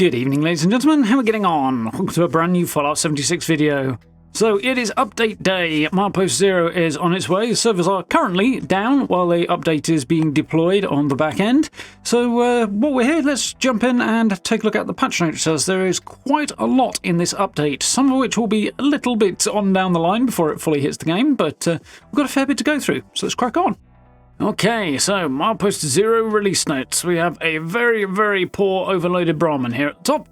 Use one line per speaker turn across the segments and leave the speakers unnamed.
Good evening, ladies and gentlemen. How are we getting on? Welcome to a brand new Fallout 76 video. So it is update day. Milepost Zero is on its way. The servers are currently down while the update is being deployed on the back end. So while we're here, let's jump in and take a look at the patch notes, as there is quite a lot in this update, some of which will be a little bit on down the line before it fully hits the game, but we've got a fair bit to go through, so let's crack on. Okay, so Milepost Zero release notes. We have a very, very poor overloaded Brahmin here at the top.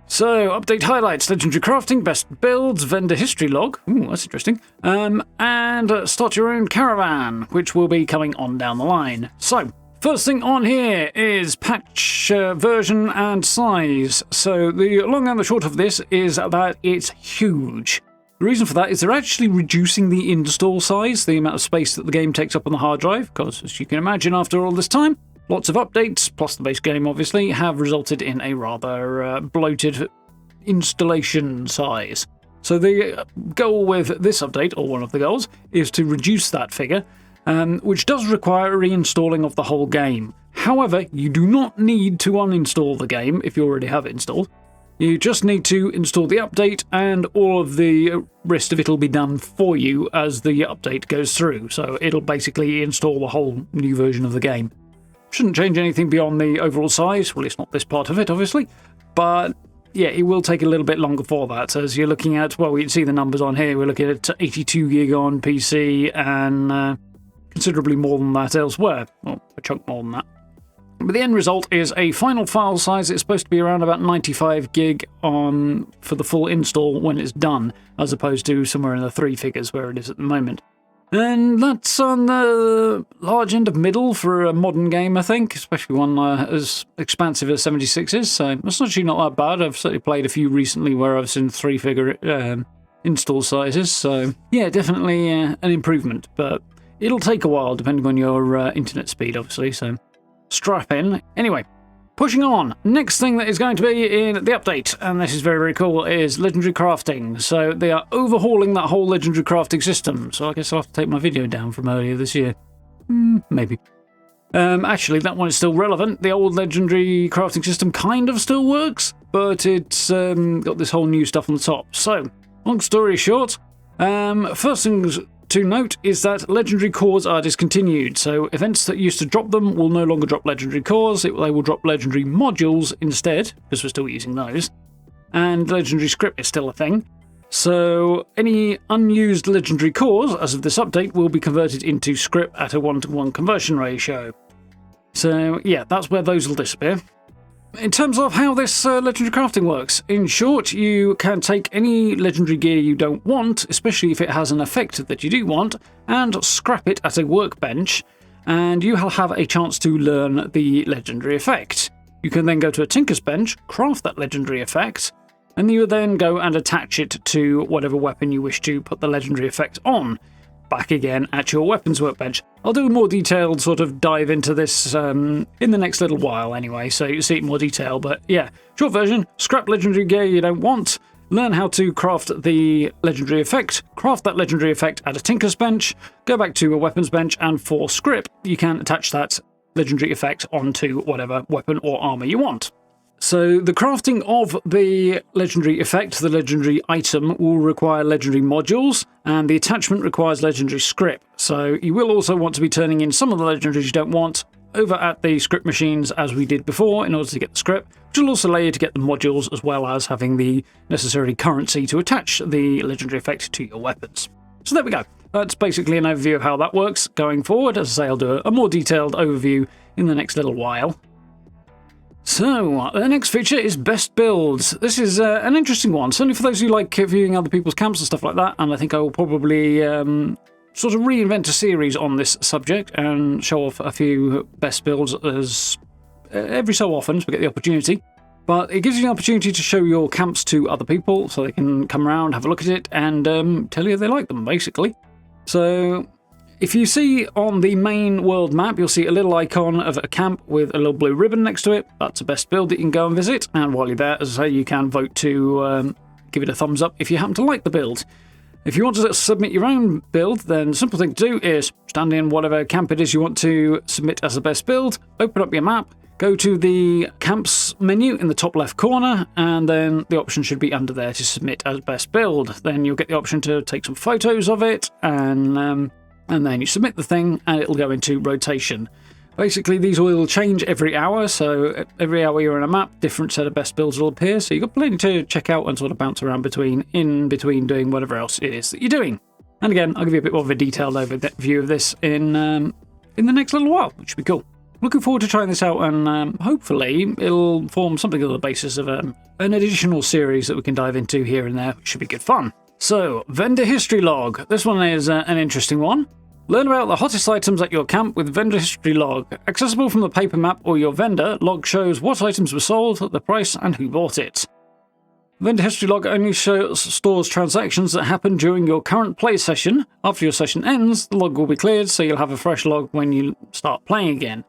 So, update highlights, legendary crafting, best builds, vendor history log, ooh, that's interesting, and start your own caravan, which will be coming on down the line. So, first thing on here is patch version and size. So, the long and the short of this is that it's huge. The reason for that is they're actually reducing the install size, the amount of space that the game takes up on the hard drive, because as you can imagine after all this time, lots of updates, plus the base game obviously, have resulted in a rather bloated installation size. So the goal with this update, or one of the goals, is to reduce that figure, which does require a reinstalling of the whole game. However, you do not need to uninstall the game if you already have it installed. You just need to install the update, and all of the rest of it will be done for you as the update goes through. So it'll basically install the whole new version of the game. Shouldn't change anything beyond the overall size. Well, it's not this part of it, obviously. But yeah, it will take a little bit longer for that. As you're looking at, well, you can see the numbers on here. We're looking at 82 gig on PC and considerably more than that elsewhere. Well, a chunk more than that. But the end result is a final file size. It's supposed to be around about 95 gig for the full install when it's done, as opposed to somewhere in the three figures where it is at the moment. And that's on the large end of middle for a modern game, I think, especially one as expansive as 76 is. So that's actually not that bad. I've certainly played a few recently where I've seen three-figure install sizes. So yeah, definitely an improvement, but it'll take a while depending on your internet speed, obviously. So strap in. Anyway, pushing on. Next thing that is going to be in the update, and this is very, very cool, is legendary crafting. So they are overhauling that whole legendary crafting system. So I guess I'll have to take my video down from earlier this year. Maybe. Actually, that one is still relevant. The old legendary crafting system kind of still works, but it's got this whole new stuff on the top. So, long story short, first things to note is that legendary cores are discontinued, so events that used to drop them will no longer drop legendary cores. They will drop legendary modules instead, because we're still using those. And legendary script is still a thing. So any unused legendary cores, as of this update, will be converted into script at a 1-to-1 conversion ratio. So yeah, that's where those will disappear. In terms of how this legendary crafting works, in short, you can take any legendary gear you don't want, especially if it has an effect that you do want, and scrap it at a workbench, and you will have a chance to learn the legendary effect. You can then go to a tinker's bench, craft that legendary effect, and you then go and attach it to whatever weapon you wish to put the legendary effect on. Back again at your weapons workbench. I'll do a more detailed sort of dive into this in the next little while anyway, so you'll see it in more detail. But yeah, short version, scrap legendary gear you don't want, learn how to craft the legendary effect, craft that legendary effect at a tinker's bench, go back to a weapons bench, and for script, you can attach that legendary effect onto whatever weapon or armor you want. So the crafting of the legendary effect, the legendary item, will require legendary modules, and the attachment requires legendary script. So you will also want to be turning in some of the legendaries you don't want over at the script machines as we did before in order to get the script, which will also allow you to get the modules as well as having the necessary currency to attach the legendary effect to your weapons. So there we go. That's basically an overview of how that works going forward. As I say, I'll do a more detailed overview in the next little while. So, the next feature is best builds. This is an interesting one, certainly for those who like viewing other people's camps and stuff like that, and I think I will probably sort of reinvent a series on this subject and show off a few best builds as every so often as we get the opportunity. But it gives you the opportunity to show your camps to other people so they can come around, have a look at it, and tell you if they like them, basically. So if you see on the main world map, you'll see a little icon of a camp with a little blue ribbon next to it. That's a best build that you can go and visit. And while you're there, as I say, you can vote to give it a thumbs up if you happen to like the build. If you want to submit your own build, then the simple thing to do is stand in whatever camp it is you want to submit as a best build, open up your map, go to the camps menu in the top left corner, and then the option should be under there to submit as best build. Then you'll get the option to take some photos of it, and then you submit the thing, and it'll go into rotation. Basically, these will change every hour, so every hour you're on a map, different set of best builds will appear, so you've got plenty to check out and sort of bounce around in between doing whatever else it is that you're doing. And again, I'll give you a bit more of a detailed overview of this in the next little while, which should be cool. Looking forward to trying this out, and hopefully it'll form something of the basis of an additional series that we can dive into here and there, which should be good fun. So, vendor history log. This one is an interesting one. Learn about the hottest items at your camp with vendor history log. Accessible from the paper map or your vendor, log shows what items were sold, the price, and who bought it. Vendor history log only stores transactions that happen during your current play session. After your session ends, the log will be cleared, so you'll have a fresh log when you start playing again.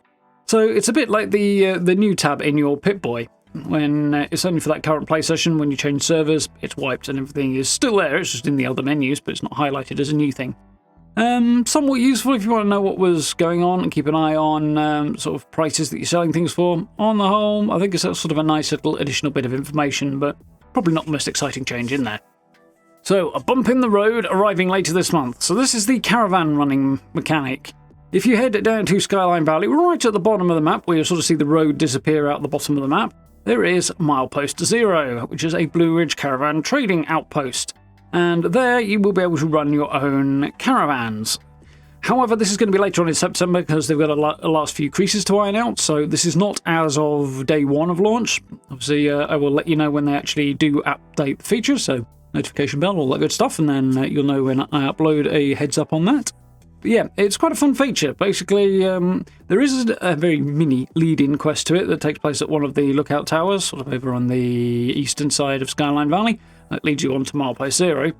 So it's a bit like the new tab in your Pip-Boy. When it's only for that current play session, when you change servers, it's wiped and everything is still there. It's just in the other menus, but it's not highlighted as a new thing. Somewhat useful if you want to know what was going on and keep an eye on sort of prices that you're selling things for. On the whole, I think it's sort of a nice little additional bit of information, but probably not the most exciting change in there. So, a bump in the road arriving later this month. So this is the caravan running mechanic. If you head down to Skyline Valley, right at the bottom of the map, where you'll sort of see the road disappear out the bottom of the map, there is Milepost Zero, which is a Blue Ridge caravan trading outpost. And there you will be able to run your own caravans. However, this is going to be later on in September because they've got a last few creases to iron out, so this is not as of day one of launch. Obviously, I will let you know when they actually do update the features, so notification bell, all that good stuff, and then you'll know when I upload a heads up on that. But yeah, it's quite a fun feature. Basically, there is a very mini lead-in quest to it that takes place at one of the lookout towers, sort of over on the eastern side of Skyline Valley. That leads you on to Milepost Zero.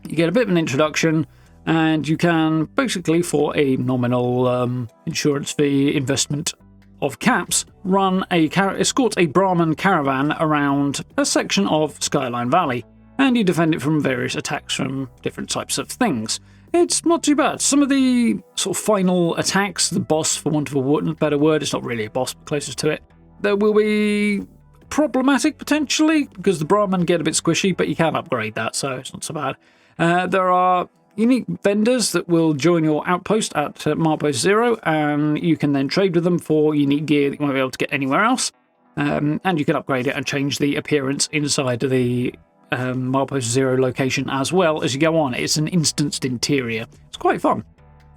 You get a bit of an introduction, and you can basically, for a nominal insurance fee investment of caps, escort a Brahmin caravan around a section of Skyline Valley, and you defend it from various attacks from different types of things. It's not too bad. Some of the sort of final attacks, the boss, for want of a better word, it's not really a boss, but closest to it, there will be problematic potentially, because the Brahmin get a bit squishy, but you can upgrade that, so it's not so bad. There are unique vendors that will join your outpost at Milepost Zero, and you can then trade with them for unique gear that you won't be able to get anywhere else. And you can upgrade it and change the appearance inside the Milepost Zero location as well as you go on. It's an instanced interior. It's quite fun.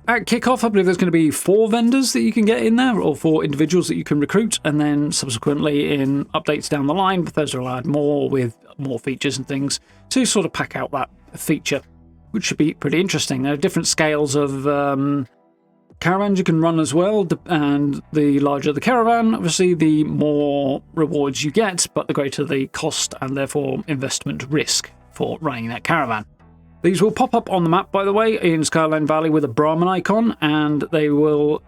At kickoff, I believe there's going to be 4 vendors that you can get in there, or 4 individuals that you can recruit, and then subsequently in updates down the line, Bethesda will add more with more features and things to sort of pack out that feature, which should be pretty interesting. There are different scales of caravans you can run as well, and the larger the caravan, obviously the more rewards you get, but the greater the cost and therefore investment risk for running that caravan. These will pop up on the map, by the way, in Skyline Valley with a Brahmin icon, and they will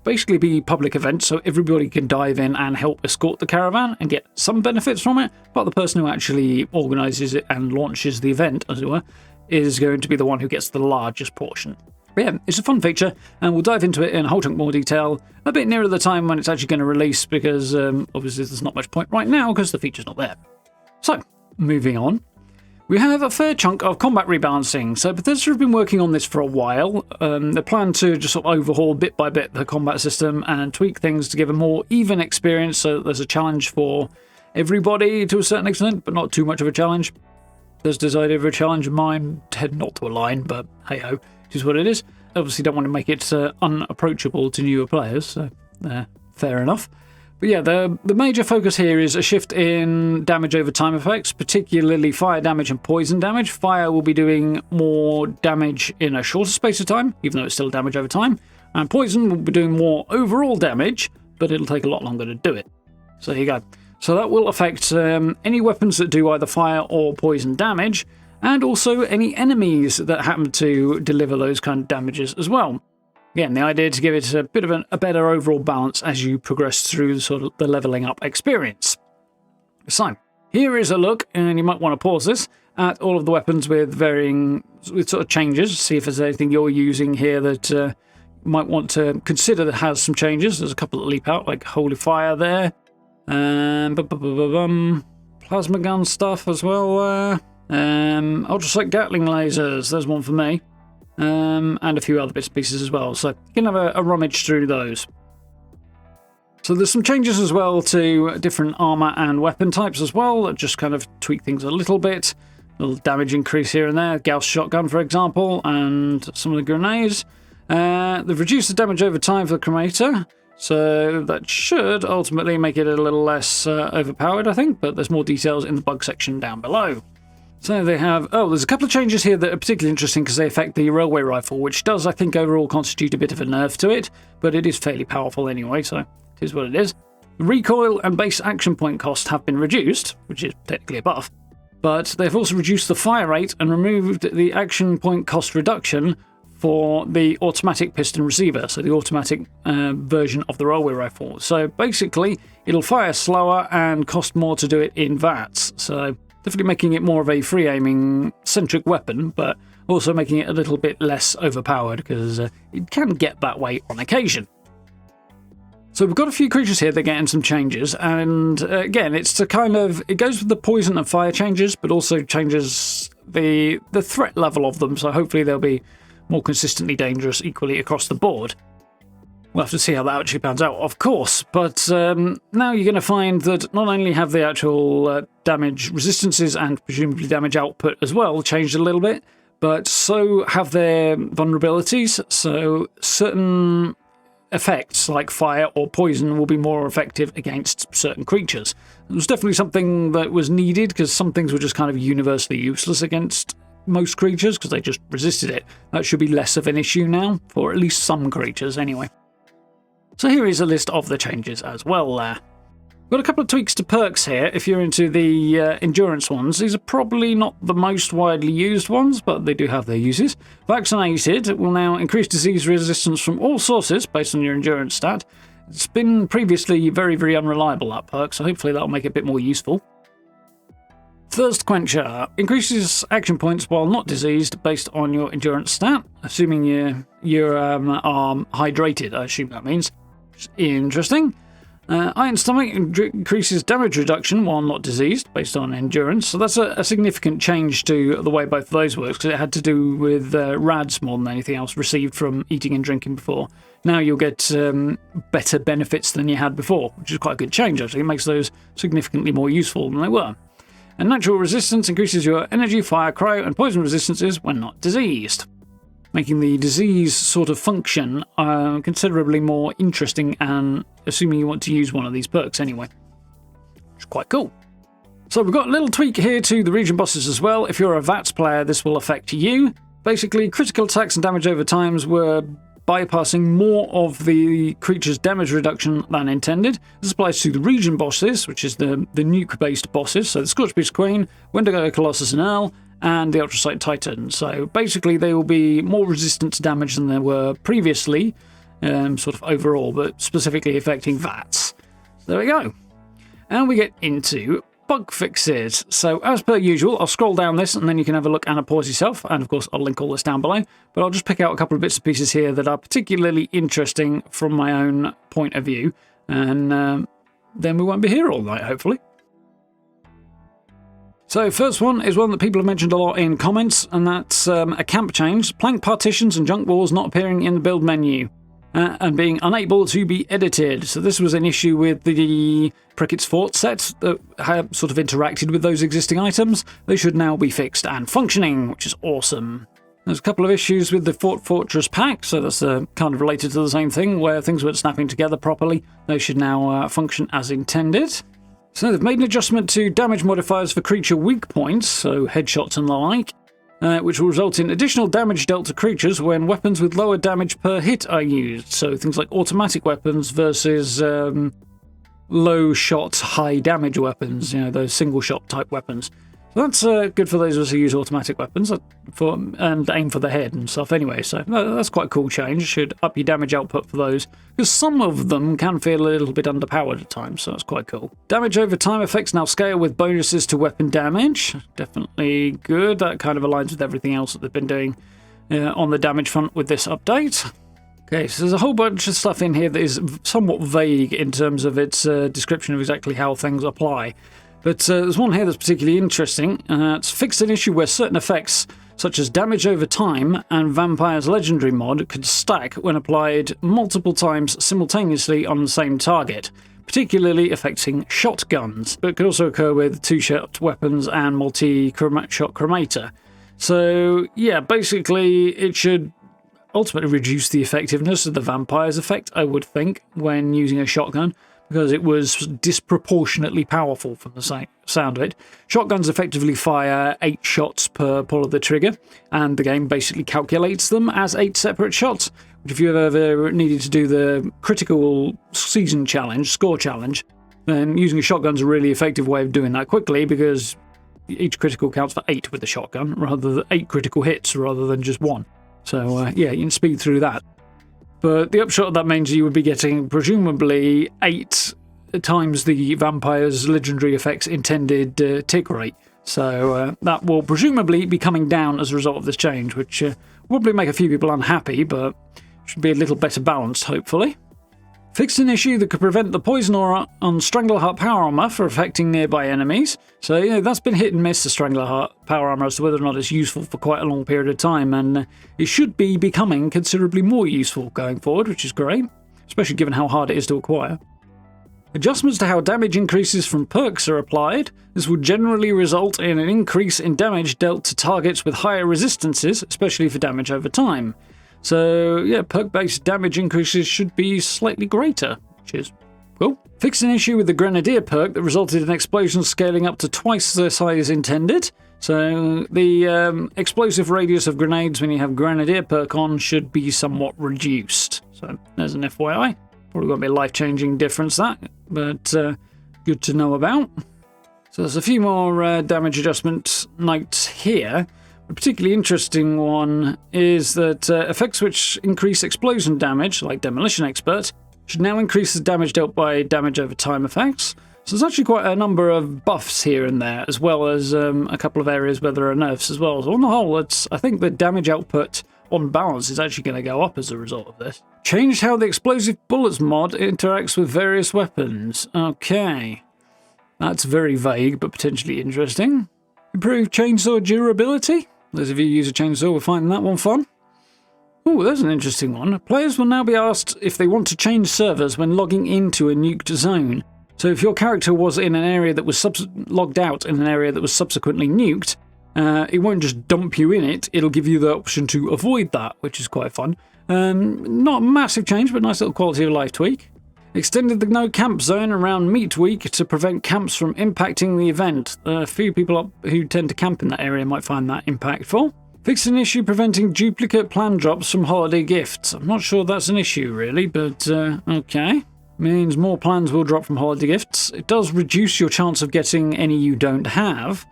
basically be public events, so everybody can dive in and help escort the caravan and get some benefits from it, but the person who actually organises it and launches the event, as it were, is going to be the one who gets the largest portion. But yeah, it's a fun feature, and we'll dive into it in a whole chunk more detail a bit nearer the time when it's actually going to release, because obviously there's not much point right now because the feature's not there. So, moving on. We have a fair chunk of combat rebalancing. So Bethesda have been working on this for a while. They plan to just sort of overhaul bit by bit the combat system and tweak things to give a more even experience, so that there's a challenge for everybody to a certain extent, but not too much of a challenge. Bethesda's idea of a challenge, mine tend not to align, but hey-ho, it is what it is. Obviously don't want to make it unapproachable to newer players, so fair enough. But yeah, the major focus here is a shift in damage over time effects, particularly fire damage and poison damage. Fire will be doing more damage in a shorter space of time, even though it's still damage over time. And poison will be doing more overall damage, but it'll take a lot longer to do it. So there you go. So that will affect any weapons that do either fire or poison damage, and also any enemies that happen to deliver those kind of damages as well. Again, the idea is to give it a bit of a better overall balance as you progress through sort of the leveling up experience. So, here is a look, and you might want to pause this, at all of the weapons with sort of changes, see if there's anything you're using here that might want to consider that has some changes. There's a couple that leap out, like Holy Fire there. Plasma gun stuff as well. Ultrasight Gatling lasers, there's one for me. And a few other bits and pieces as well. So you can have a rummage through those. So there's some changes as well to different armor and weapon types as well that just kind of tweak things a little bit. A little damage increase here and there. Gauss shotgun, for example, and some of the grenades. They've reduced the damage over time for the Cremator, so that should ultimately make it a little less overpowered, I think, but there's more details in the bug section down below. So they have... Oh, there's a couple of changes here that are particularly interesting because they affect the railway rifle, which does, I think, overall constitute a bit of a nerf to it, but it is fairly powerful anyway, so it is what it is. Recoil and base action point cost have been reduced, which is technically a buff, but they've also reduced the fire rate and removed the action point cost reduction for the automatic piston receiver, so the automatic version of the railway rifle. So basically, it'll fire slower and cost more to do it in VATS, so definitely making it more of a free aiming centric weapon, but also making it a little bit less overpowered because it can get that way on occasion. So we've got a few creatures here that are getting some changes, and again, it's to kind of... It goes with the poison and fire changes, but also changes the threat level of them, so hopefully they'll be more consistently dangerous equally across the board. We'll have to see how that actually pans out, of course, but now you're going to find that not only have the actual damage resistances and presumably damage output as well changed a little bit, but so have their vulnerabilities, so certain effects like fire or poison will be more effective against certain creatures. It was definitely something that was needed because some things were just kind of universally useless against most creatures because they just resisted it. That should be less of an issue now, for at least some creatures anyway. So here is a list of the changes as well there. Got a couple of tweaks to perks here if you're into the endurance ones. These are probably not the most widely used ones, but they do have their uses. Vaccinated will now increase disease resistance from all sources based on your endurance stat. It's been previously very, very unreliable, that perk, so hopefully that'll make it a bit more useful. Thirst Quencher increases action points while not diseased based on your endurance stat, assuming you're hydrated, I assume that means. Interesting. Iron Stomach increases damage reduction while not diseased based on endurance, so that's a significant change to the way both of those works because it had to do with RADs more than anything else received from eating and drinking before. Now you'll get better benefits than you had before, which is quite a good change actually. It makes those significantly more useful than they were. And Natural Resistance increases your energy, fire, cryo, and poison resistances when not diseased, making the disease sort of function considerably more interesting, and assuming you want to use one of these perks anyway. Which is quite cool. So we've got a little tweak here to the region bosses as well. If you're a VATS player, this will affect you. Basically, critical attacks and damage over times were bypassing more of the creature's damage reduction than intended. This applies to the region bosses, which is the nuke-based bosses, so the Scorchbeast Queen, Wendigo Colossus and Earl, and the Ultrasight Titan. So basically they will be more resistant to damage than they were previously, sort of overall, but specifically affecting VATS. So there we go. And we get into bug fixes. So as per usual, I'll scroll down this and then you can have a look and pause yourself, and of course I'll link all this down below, but I'll just pick out a couple of bits and pieces here that are particularly interesting from my own point of view, and then we won't be here all night, hopefully. So first one is one that people have mentioned a lot in comments, and that's a camp change. Plank partitions and junk walls not appearing in the build menu and being unable to be edited. So this was an issue with the Prickett's Fort set that have sort of interacted with those existing items. They should now be fixed and functioning, which is awesome. There's a couple of issues with the Fort Fortress pack, so that's kind of related to the same thing, where things weren't snapping together properly. They should now function as intended. So they've made an adjustment to damage modifiers for creature weak points, so headshots and the like, which will result in additional damage dealt to creatures when weapons with lower damage per hit are used. So things like automatic weapons versus low shot, high damage weapons, you know, those single shot type weapons. So that's good for those of us who use automatic weapons and aim for the head and stuff anyway. So that's quite a cool change. It should up your damage output for those, because some of them can feel a little bit underpowered at times, so that's quite cool. Damage over time effects now scale with bonuses to weapon damage. Definitely good. That kind of aligns with everything else that they've been doing on the damage front with this update. Okay, so there's a whole bunch of stuff in here that is somewhat vague in terms of its description of exactly how things apply. But there's one here that's particularly interesting. It's fixed an issue where certain effects, such as damage over time and Vampire's Legendary mod, could stack when applied multiple times simultaneously on the same target, particularly affecting shotguns, but could also occur with two-shot weapons and multi-shot chromator. So, yeah, basically it should ultimately reduce the effectiveness of the Vampire's effect, I would think, when using a shotgun, because it was disproportionately powerful from the sound of it. Shotguns effectively fire 8 shots per pull of the trigger, and the game basically calculates them as 8 separate shots, which if you've ever needed to do the critical season challenge, score challenge, then using a shotgun's a really effective way of doing that quickly, because each critical counts for 8 with the shotgun, rather than 8 critical hits rather than just 1. So, yeah, you can speed through that. But the upshot of that means you would be getting, presumably, 8 times the Vampire's Legendary effect's intended tick rate. So that will presumably be coming down as a result of this change, which will probably make a few people unhappy, but should be a little better balanced, hopefully. Fixed an issue that could prevent the poison aura on Strangleheart power armor from affecting nearby enemies. So, yeah, that's been hit and miss, the Strangleheart power armor, as to whether or not it's useful for quite a long period of time, and it should be becoming considerably more useful going forward, which is great, especially given how hard it is to acquire. Adjustments to how damage increases from perks are applied. This will generally result in an increase in damage dealt to targets with higher resistances, especially for damage over time. So, yeah, perk-based damage increases should be slightly greater, which is cool. Fixed an issue with the Grenadier perk that resulted in explosions scaling up to twice the size intended. So, the explosive radius of grenades when you have Grenadier perk on should be somewhat reduced. So, there's an FYI. Probably won't be a life-changing difference, that, but good to know about. So, there's a few more damage adjustment notes here. A particularly interesting one is that effects which increase explosion damage, like Demolition Expert, should now increase the damage dealt by damage over time effects. So there's actually quite a number of buffs here and there, as well as a couple of areas where there are nerfs as well. So on the whole, I think the damage output on balance is actually going to go up as a result of this. Changed how the Explosive Bullets mod interacts with various weapons. Okay. That's very vague, but potentially interesting. Improved chainsaw durability. Those of you who use a chainsaw will find that one fun. Oh, there's an interesting one. Players will now be asked if they want to change servers when logging into a nuked zone. So if your character was in an area that was logged out in an area that was subsequently nuked, it won't just dump you in it, it'll give you the option to avoid that, which is quite fun. Not a massive change, but nice little quality of life tweak. Extended the no camp zone around Meat Week to prevent camps from impacting the event. A few people who tend to camp in that area might find that impactful. Fixed an issue preventing duplicate plan drops from holiday gifts. I'm not sure that's an issue really, but okay. Means more plans will drop from holiday gifts. It does reduce your chance of getting any you don't have,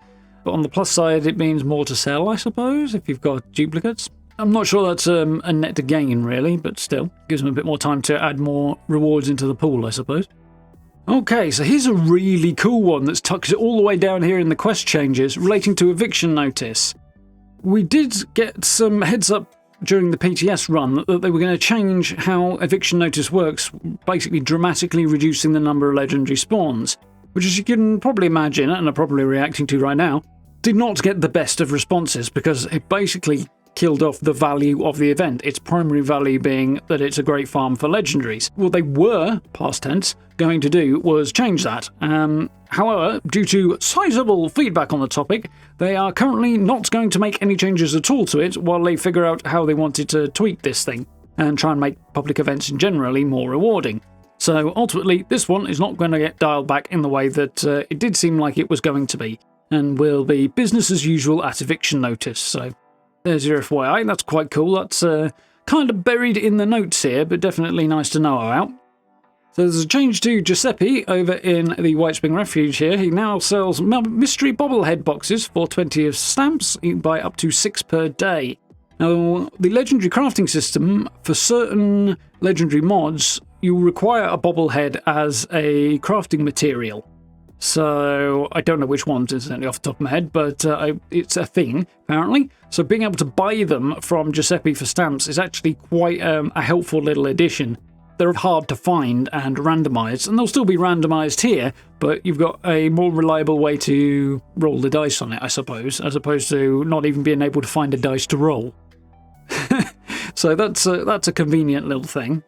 but on the plus side it means more to sell, I suppose, if you've got duplicates. I'm not sure that's a net to gain, really, but still. Gives them a bit more time to add more rewards into the pool, I suppose. Okay, so here's a really cool one that's tucked all the way down here in the quest changes relating to eviction notice. We did get some heads up during the PTS run that they were going to change how eviction notice works, basically dramatically reducing the number of legendary spawns, which, as you can probably imagine, and are probably reacting to right now, did not get the best of responses because it basically killed off the value of the event, its primary value being that it's a great farm for legendaries. What they were, past tense, going to do was change that. However, due to sizable feedback on the topic, they are currently not going to make any changes at all to it while they figure out how they wanted to tweak this thing and try and make public events generally more rewarding. So ultimately, this one is not going to get dialed back in the way that it did seem like it was going to be, and will be business as usual at eviction notice. So there's your FYI, that's quite cool. That's kind of buried in the notes here, but definitely nice to know about. So there's a change to Giuseppe over in the Whitespring Refuge here. He now sells mystery bobblehead boxes for 20 of stamps. You can buy up to 6 per day. Now, the legendary crafting system, for certain legendary mods, you require a bobblehead as a crafting material. So I don't know which ones, incidentally, off the top of my head, but it's a thing, apparently. So being able to buy them from Giuseppe for stamps is actually quite a helpful little addition. They're hard to find and randomised, and they'll still be randomised here, but you've got a more reliable way to roll the dice on it, I suppose, as opposed to not even being able to find a dice to roll. So that's a convenient little thing.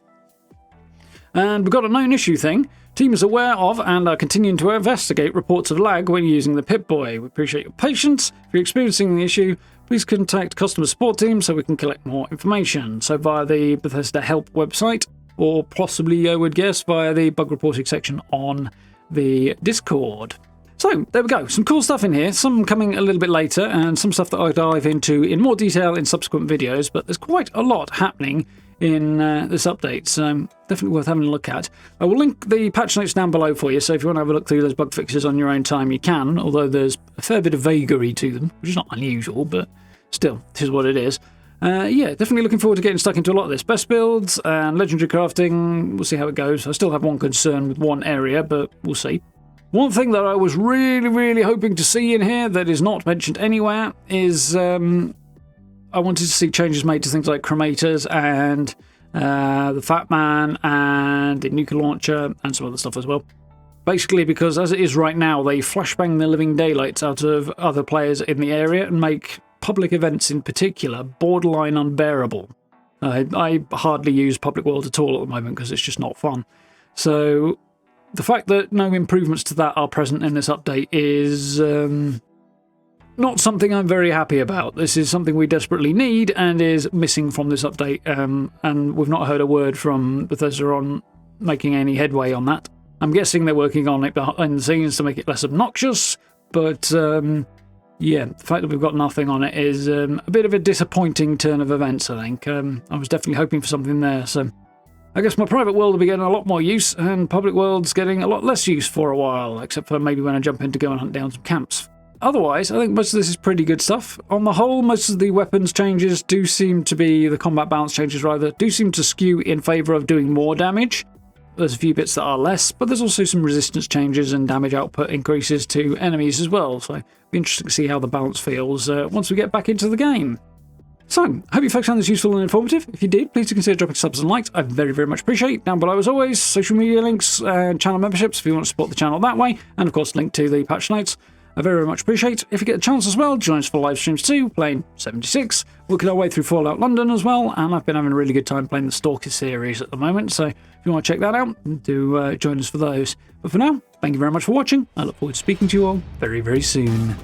And we've got a known issue thing. Team is aware of and are continuing to investigate reports of lag when using the Pip-Boy. We appreciate your patience. If you're experiencing the issue, please contact customer support team so we can collect more information. So via the Bethesda Help website, or possibly, I would guess, via the bug reporting section on the Discord. So, there we go. Some cool stuff in here, some coming a little bit later, and some stuff that I'll dive into in more detail in subsequent videos, but there's quite a lot happening in this update, so definitely worth having a look at. I will link the patch notes down below for you, so if you want to have a look through those bug fixes on your own time, you can, although there's a fair bit of vagary to them, which is not unusual, but still, this is what it is. Yeah, definitely looking forward to getting stuck into a lot of this. Best builds and legendary crafting, we'll see how it goes. I still have one concern with one area, but we'll see. One thing that I was really hoping to see in here that is not mentioned anywhere is I wanted to see changes made to things like cremators and the Fat Man and the nuclear launcher and some other stuff as well. Basically because as it is right now, they flashbang the living daylights out of other players in the area and make public events in particular borderline unbearable. I hardly use Public World at all at the moment because it's just not fun. So the fact that no improvements to that are present in this update is not something I'm very happy about. This is something we desperately need and is missing from this update, and we've not heard a word from Bethesda on making any headway on that. I'm guessing they're working on it behind the scenes to make it less obnoxious, but yeah, the fact that we've got nothing on it is a bit of a disappointing turn of events, I think. I was definitely hoping for something there, so I guess my private world will be getting a lot more use, and public world's getting a lot less use for a while, except for maybe when I jump in to go and hunt down some camps. Otherwise, I think most of this is pretty good stuff. On the whole, most of the weapons changes do seem to be, the combat balance changes rather, do seem to skew in favour of doing more damage. There's a few bits that are less, but there's also some resistance changes and damage output increases to enemies as well, so it'll be interesting to see how the balance feels once we get back into the game. So, I hope you folks found this useful and informative. If you did, please do consider dropping subs and likes. I very much appreciate. Down below, as always, social media links and channel memberships if you want to support the channel that way, and of course, link to the patch notes. I very much appreciate. If you get a chance as well, join us for live streams too, playing 76. Working our way through Fallout London as well, and I've been having a really good time playing the Stalker series at the moment, so if you want to check that out, do join us for those. But for now, thank you very much for watching. I look forward to speaking to you all very soon.